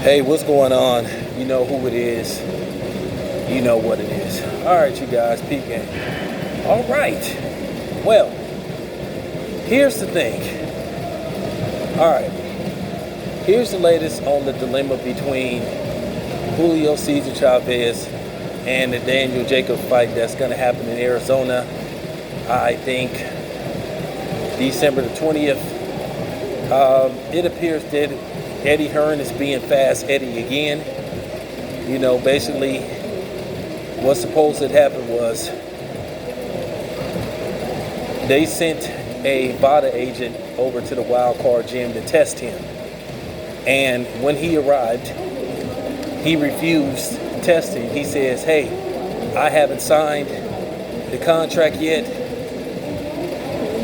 Hey, what's going on? You know who it is. You know what it is. All right, you guys, peep game. All right. Well, here's the thing. All right. Here's the latest on the dilemma between Julio Cesar Chavez and the Daniel Jacobs fight that's going to happen in Arizona. I think December the 20th. It appears that Eddie Hearn is being Fast Eddie again. You know, basically, what's supposed to happen was they sent a VADA agent over to the wild card gym to test him. And when he arrived, he refused testing. He says, hey, I haven't signed the contract yet,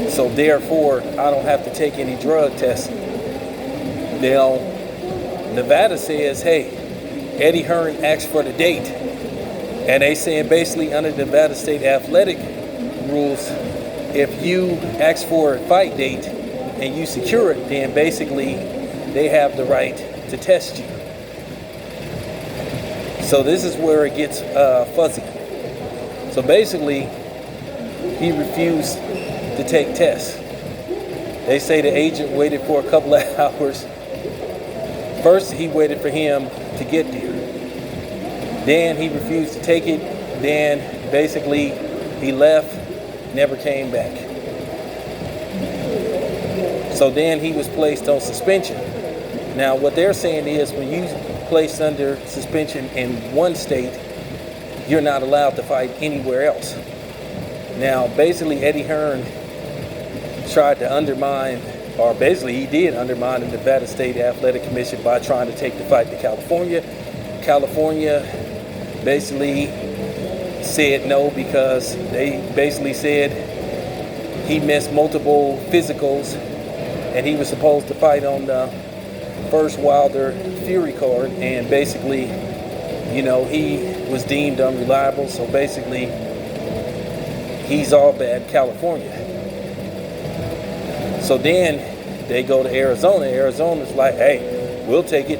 so therefore I don't have to take any drug testing. Now, Nevada says, hey, Eddie Hearn asked for the date. And they saying basically under Nevada State athletic rules, if you ask for a fight date and you secure it, then basically they have the right to test you. So this is where it gets fuzzy. So basically, he refused to take tests. They say the agent waited for a couple of hours. First, he waited for him to get there. Then he refused to take it. Then basically he left, never came back. So then he was placed on suspension. Now what they're saying is when you placed under suspension in one state, you're not allowed to fight anywhere else. Now basically Eddie Hearn tried to undermine, or basically he did undermine the Nevada State Athletic Commission by trying to take the fight to California. California basically said no because they basically said he missed multiple physicals and he was supposed to fight on the first Wilder Fury card, and basically, you know, he was deemed unreliable, so basically he's all bad California. So then they go to Arizona. Arizona's like, hey, we'll take it.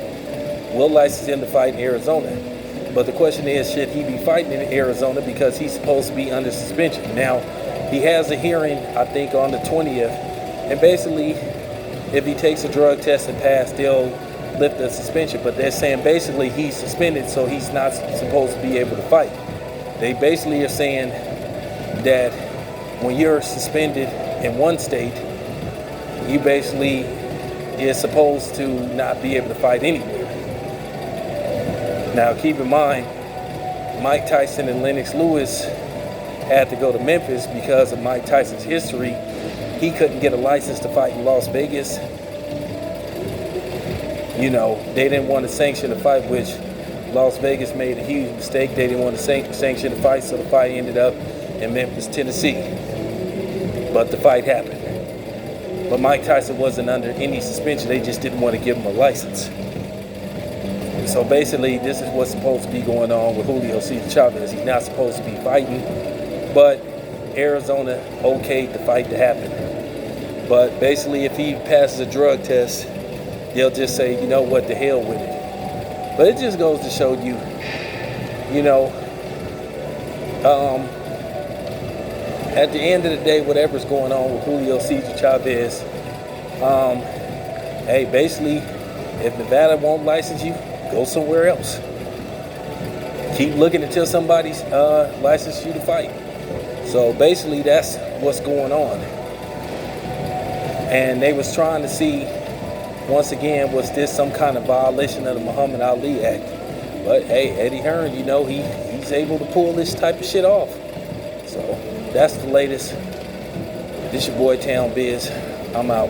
We'll license him to fight in Arizona. But the question is, should he be fighting in Arizona because he's supposed to be under suspension? Now, he has a hearing, I think, on the 20th. And basically, if he takes a drug test and pass, they'll lift the suspension. But they're saying basically he's suspended, so he's not supposed to be able to fight. They basically are saying that when you're suspended in one state, you basically is supposed to not be able to fight anywhere. Now keep in mind, Mike Tyson and Lennox Lewis had to go to Memphis because of Mike Tyson's history. He couldn't get a license to fight in Las Vegas. You know, they didn't want to sanction the fight, which Las Vegas made a huge mistake. They didn't want to sanction the fight, so the fight ended up in Memphis, Tennessee. But the fight happened. But Mike Tyson wasn't under any suspension. They just didn't want to give him a license. So basically, this is what's supposed to be going on with Julio Cesar Chavez. He's not supposed to be fighting, but Arizona okayed the fight to happen. But basically, if he passes a drug test, they'll just say, you know what, the hell with it. But it just goes to show you, you know, at the end of the day, whatever's going on with Julio Cesar Chavez, hey, basically, if Nevada won't license you, go somewhere else. Keep looking until somebody's licensed you to fight. So basically, that's what's going on. And they was trying to see, once again, was this some kind of violation of the Muhammad Ali Act? But hey, Eddie Hearn, you know, he's able to pull this type of shit off. So that's the latest. This your boy Town Biz. I'm out.